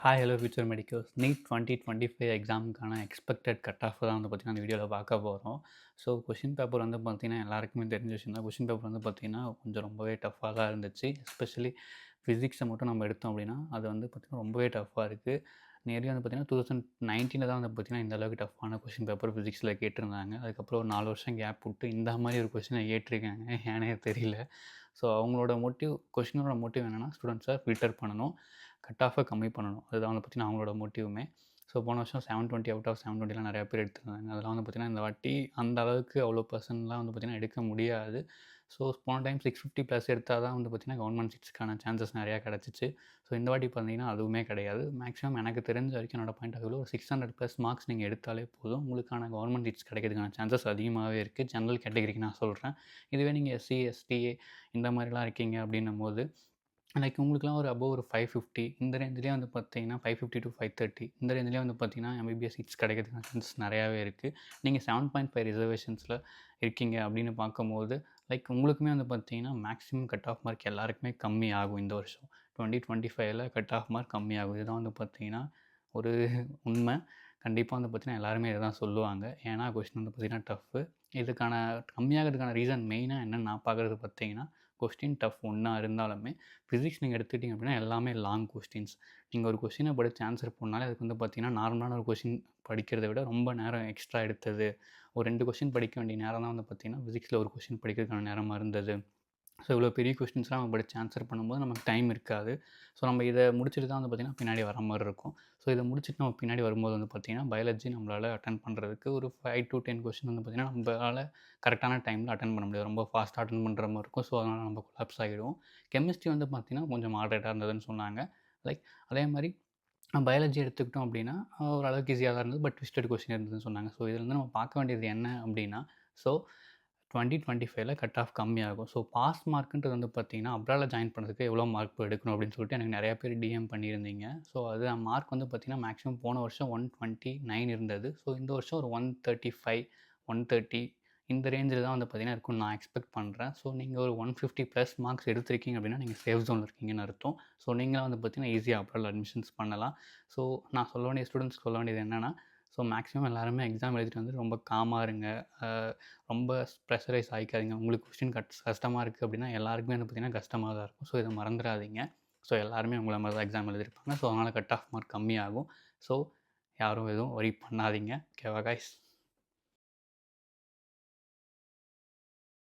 Hi hello future medicals NEET 2025 எக்ஸாமுக்கான expected cut off தான் வந்து பார்த்திங்கன்னா அந்த வீடியோவில் பார்க்க போகிறோம். ஸோ கொஷின் பேப்பர் வந்து பார்த்திங்கன்னா எல்லாருக்குமே தெரிஞ்ச விஷயம் தான். கொஷின் பேப்பர் வந்து பார்த்திங்கன்னா கொஞ்சம் ரொம்பவே டஃப்பாக தான் இருந்துச்சு. எஸ்பெஷலி ஃபிசிக்ஸை மட்டும் நம்ம எடுத்தோம் அப்படின்னா அது வந்து பார்த்திங்கன்னா ரொம்பவே டஃப்பாக இருக்குது. நியர்லி வந்து பார்த்திங்கன்னா 2019 தான் வந்து பார்த்திங்கன்னா இந்த அளவுக்கு டஃப்பான கொஷின் பேப்பர் ஃபிசிக்ஸில் கேட்டிருந்தாங்க. அதுக்கப்புறம் ஒரு 4 வருஷம் கேப் விட்டு இந்த மாதிரி ஒரு கொஷினை கேட்டிருக்காங்க. ஏனே தெரியல. ஸோ அவங்களோட மோட்டிவ் கொஷினோட மோட்டிவ் என்னென்னா ஸ்டூடெண்ட்ஸை ஃபில்டர் பண்ணணும், கட் ஆஃபை கம்மி பண்ணணும். அதுதான் வந்து பார்த்திங்கன்னா அவங்களோட மோட்டிவுமே. ஸோ போன வருஷம் 720 அவுட் ஆஃப் 720லாம் நிறையா பேர் எடுத்திருந்தாங்க. அதெல்லாம் வந்து பார்த்திங்கன்னா இந்த வாட்டி அந்த அளவுக்கு அவ்வளோ பர்சன்ட்லாம் வந்து பார்த்திங்கன்னா எடுக்க முடியாது. ஸோ போன டைம் 650 ப்ளஸ் எடுத்தால் தான் வந்து பார்த்திங்கன்னா கவர்மெண்ட் சீட்ஸ்க்கான சான்சஸ் நிறையா கிடச்சிச்சு. ஸோ இந்த வாட்டி பார்த்தீங்கன்னா அதுவுமே கிடையாது. மேக்ஸிமம் எனக்கு தெரிஞ்ச வரைக்கும் என்னோட பாயிண்ட் ஆஃப் வியூவில் ஒரு 600 ப்ளஸ் மார்க்ஸ் நீங்கள் எடுத்தாலே போதும், உங்களுக்கான கவர்மெண்ட் சீட்ஸ் கிடைக்கிறதுக்கான சான்சஸ் அதிகமாகவே இருக்குது. ஜென்ரல் கேட்டகரிக்கு நான் சொல்கிறேன். இதுவே நீங்கள் எஸ்சி, எஸ்டிஏ இந்த மாதிரிலாம் இருக்கீங்க அப்படின்னும்போது லைக் உங்களுக்குலாம் ஒரு அபோவ் ஒரு 550 இந்த ரேஞ்சிலே வந்து பார்த்தீங்கன்னா 550 to 530 இந்த ரேஞ்சிலே வந்து பார்த்தீங்கன்னா எம்பிபிஎஸ் சீட்ஸ் கிடைக்கிறதுக்கான சான்சஸ் நிறையாவே இருக்குது. நீங்கள் 7.5 ரிசர்வேஷன்ஸில் இருக்கீங்க அப்படின்னு பார்க்கும்போது லைக் உங்களுக்குமே வந்து பார்த்தீங்கன்னா மேக்ஸிமம் கட் ஆஃப் மார்க் எல்லாருக்குமே கம்மி ஆகும். இந்த வருஷம் 2025ல் கட் ஆஃப் மார்க் கம்மியாகும். இதுதான் வந்து பார்த்தீங்கன்னா ஒரு உண்மை. கண்டிப்பாக வந்து பார்த்தீங்கன்னா எல்லாருமே இதை தான் சொல்லுவாங்க. ஏன்னா கொஸ்டின் வந்து பார்த்தீங்கன்னா டஃப்பு. இதுக்கான கம்மியாகிறதுக்கான ரீசன் மெயினாக என்னென்னு நான் பார்க்குறது பார்த்தீங்கன்னா கொஸ்டின் டஃப் ஒன்றா இருந்தாலுமே ஃபிசிக்ஸ் நீங்கள் எடுத்துக்கிட்டிங்க அப்படின்னா எல்லாமே லாங் கொஸ்டின்ஸ். நீங்கள் ஒரு கொஸ்டினை படித்து ஆன்சர் பண்ணாலே அதுக்கு வந்து பார்த்தீங்கன்னா நார்மலான ஒரு கொஸ்டின் படிக்கிறத விட ரொம்ப நேரம் எக்ஸ்ட்ரா எடுத்தது. ஒரு 2 கொஸ்டின் படிக்க வேண்டிய நேரம் தான் வந்து பார்த்தீங்கன்னா ஃபிசிக்ஸில் ஒரு கொஸ்டின் படிக்கிறதுக்கான நேரமாக இருந்தது. ஸோ இவ்வளோ பெரிய கொஸ்டின்ஸ்லாம் நம்ம படித்து ஆன்சர் பண்ணும்போது நமக்கு டைம் இருக்காது. ஸோ நம்ம இதை முடிச்சுட்டு தான் வந்து பார்த்திங்கன்னா பின்னாடி வர மாதிரி இருக்கும். ஸோ இதை முடிச்சுட்டு நம்ம பின்னாடி வரும்போது வந்து பார்த்திங்கன்னா பயாலஜி நம்மளால் அட்டன் பண்ணுறதுக்கு ஒரு 5 to 10 கொஸ்டின் வந்து பார்த்திங்கன்னா நம்மளால் கரெக்டான டைமில் அட்டன் பண்ண முடியாது. ரொம்ப ஃபாஸ்ட்டாக அட்டன் பண்ணுற மாதிரி இருக்கும். ஸோ அதனால் நம்ம கொலாப்ஸ் ஆகிடுவோம். கெமிஸ்ட்ரி வந்து பார்த்திங்கன்னா கொஞ்சம் மாடரேட்டாக இருந்ததுன்னு சொன்னாங்க. லைக் அதே மாதிரி பயாலஜி எடுத்துக்கிட்டோம் அப்படின்னா ஓரளவுக்கு ஈஸியாக தான் இருந்தது. பட் ட்விஸ்டட் கொஸ்டின் இருந்ததுன்னு சொன்னாங்க. ஸோ இதில் வந்து நம்ம பார்க்க வேண்டியது என்ன அப்படின்னா ஸோ 2025ல் கட் ஆஃப் கம்மியாகும். ஸோ பாஸ் மார்க்குன்றது வந்து பார்த்தீங்கன்னா அப்ராடில் ஜாயின் பண்ணுறதுக்கு எவ்வளோ மார்க் எடுக்கணும் அப்படின்னு சொல்லிட்டு எனக்கு நிறையா பேர் டிஎம் பண்ணியிருந்தீங்க. ஸோ அது மார்க் வந்து பார்த்தீங்கன்னா மேக்ஸிமம் போன வருஷம் 129 இருந்தது. ஸோ இந்த வருஷம் ஒரு 135, 130 இந்த ரேஞ்சில் தான் வந்து பார்த்தீங்கன்னா இருக்கும்னு நான் எக்ஸ்பெக்ட் பண்ணுறேன். ஸோ நீங்கள் ஒரு 150 ப்ளஸ் மார்க்ஸ் எடுத்திருக்கீங்க அப்படின்னா நீங்கள் சேஃப் ஜோனில் இருக்கீங்கன்னு அர்த்தம். ஸோ நீங்களாம் வந்து பார்த்தீங்கன்னா ஈஸியாக அப்ராடில் அட்மிஷன்ஸ் பண்ணலாம். ஸோ நான் சொல்ல வேண்டிய ஸ்டூடெண்ட்ஸ்க்கு சொல்ல வேண்டியது என்னென்னா ஸோ மேக்ஸிமம் எல்லாருமே எக்ஸாம் எழுதிட்டு வந்து ரொம்ப காமாக இருங்க. ரொம்ப ப்ரெஷரைஸ் ஆகிக்காதீங்க. உங்களுக்கு கொஸ்டின் கஷ்டமாக இருக்குது அப்படின்னா எல்லாருக்குமே வந்து பார்த்திங்கன்னா கஷ்டமாக தான் இருக்கும். ஸோ இதை மறந்துடாதீங்க. ஸோ எல்லாருமே உங்களை மாதிரி தான் எக்ஸாம் எழுதியிருப்பாங்க. ஸோ அதனால் கட் ஆஃப் மார்க் கம்மியாகும். ஸோ யாரும் எதுவும் வொரி பண்ணாதீங்க. ஓகேவா கைஸ்?